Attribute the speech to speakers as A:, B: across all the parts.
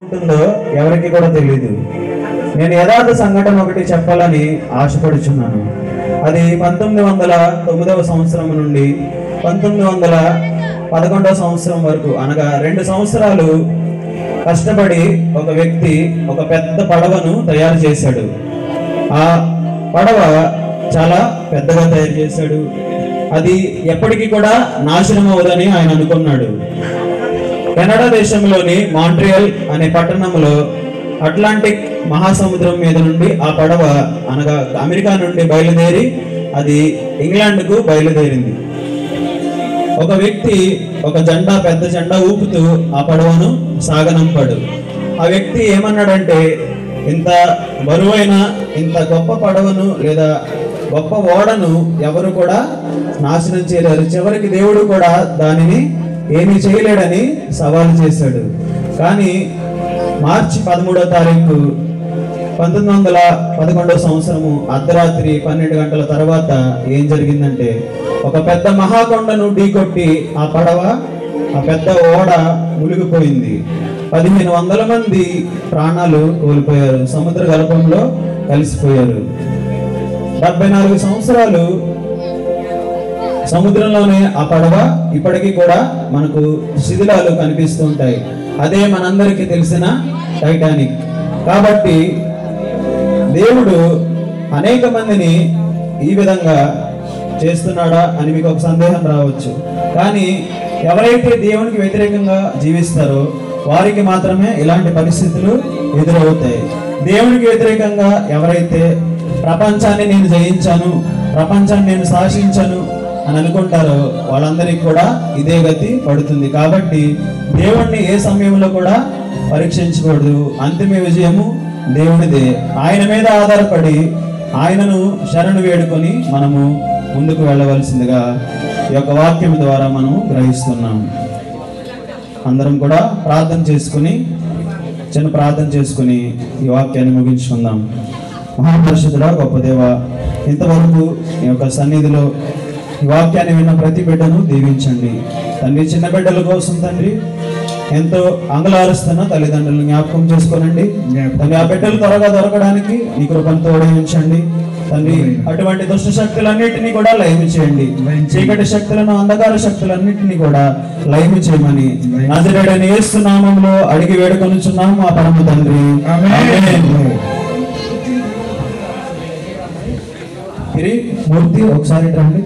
A: ఉంటుందో ఎవరికి కూడా తెలియదు. నేను యథార్థ సంఘటన ఒకటి చెప్పాలని ఆశపడుచున్నాను. అది 1909వ సంవత్సరం నుండి 1911వ సంవత్సరం వరకు, అనగా 2 సంవత్సరాలు కష్టపడి ఒక వ్యక్తి ఒక పెద్ద పడవను తయారు చేశాడు. ఆ పడవ చాలా పెద్దగా తయారు చేశాడు. అది ఎప్పటికీ కూడా నాశనం అవ్వదని ఆయన అనుకున్నాడు. కెనడా దేశంలోని మాంట్రియల్ అనే పట్టణంలో అట్లాంటిక్ మహాసముద్రం మీద నుండి ఆ పడవ, అనగా అమెరికా నుండి బయలుదేరి అది ఇంగ్లాండ్కు బయలుదేరింది. ఒక వ్యక్తి ఒక పెద్ద జెండా ఊపుతూ ఆ పడవను సాగనంపాడు. ఆ వ్యక్తి ఏమన్నాడంటే, ఇంత బరువైన ఇంత గొప్ప పడవను లేదా గొప్ప ఓడను ఎవరు కూడా నాశనం చేయలేరు, చివరికి దేవుడు కూడా దానిని ఏమీ చేయలేడని సవాలు చేశాడు. కానీ మార్చి 13వ తారీఖు 1911వ సంవత్సరము అర్ధరాత్రి 12 గంటల తర్వాత ఏం జరిగిందంటే, ఒక పెద్ద మహాకొండను ఢీకొట్టి ఆ పడవ, ఆ పెద్ద ఓడ మునిగిపోయింది. 1500 మంది ప్రాణాలు కోల్పోయారు, సముద్ర గర్భంలో కలిసిపోయారు. 74 సంవత్సరాలు సముద్రంలోనే ఆ పడవ ఇప్పటికీ కూడా మనకు శిథిలాలు కనిపిస్తూ ఉంటాయి. అదే మనందరికీ తెలిసిన టైటానిక్. కాబట్టి దేవుడు అనేక మందిని ఈ విధంగా చేస్తున్నాడా అని మీకు ఒక సందేహం రావచ్చు. కానీ ఎవరైతే దేవునికి వ్యతిరేకంగా జీవిస్తారో వారికి మాత్రమే ఇలాంటి పరిస్థితులు ఎదురవుతాయి. దేవునికి వ్యతిరేకంగా ఎవరైతే ప్రపంచాన్ని నేను జయించాను, ప్రపంచాన్ని నేను శాసించను అని అనుకుంటారో వాళ్ళందరికీ కూడా ఇదే గతి పడుతుంది. కాబట్టి దేవుణ్ణి ఏ సమయంలో కూడా పరీక్షించకూడదు. అంతిమ విజయము దేవునిదే. ఆయన మీద ఆధారపడి ఆయనను శరణు వేడుకొని మనము ముందుకు వెళ్ళవలసిందిగా ఈ యొక్క వాక్యం ద్వారా మనము గ్రహిస్తున్నాం. అందరం కూడా ప్రార్థన చేసుకుని, చిన్న ప్రార్థన చేసుకుని ఈ వాక్యాన్ని ముగించుకుందాం. మహాపరిషుద్ధుడా, గొప్ప దేవ, ఇంతవరకు ఈ యొక్క సన్నిధిలో ఈ వాక్యాన్ని విన్న ప్రతి బిడ్డను దీవించండి తండ్రి. చిన్న బిడ్డల కోసం తండ్రి ఎంతో అంగలారుస్తున్న తల్లిదండ్రులను జ్ఞాపకం చేసుకోనండి తండ్రి. ఆ బిడ్డలు త్వరగా దొరకడానికి నీ కృపను తోడయించండి తండ్రి. అటువంటి దుష్ట శక్తులన్నింటినీ కూడా లయము చేయండి. చీకటి శక్తులను, అంధకార శక్తులన్నింటినీ కూడా లయము చేయమని నజరేయుడైన యేసు నామములో అడిగి వేడుకొనుచున్నాము మా పరమ తండ్రి. ఆమేన్. మూర్తి ఒకసారి రండి.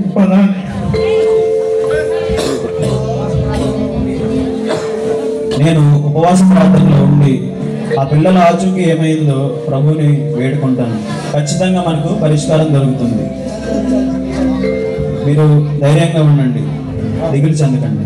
A: నేను ఉపవాస ప్రార్థనలో ఉండి ఆ పిల్లల ఆచూకీ ఏమైందో ప్రభువుని వేడుకుంటాను. ఖచ్చితంగా మనకు పరిష్కారం దొరుకుతుంది. మీరు ధైర్యంగా ఉండండి, దిగులు చెందకండి.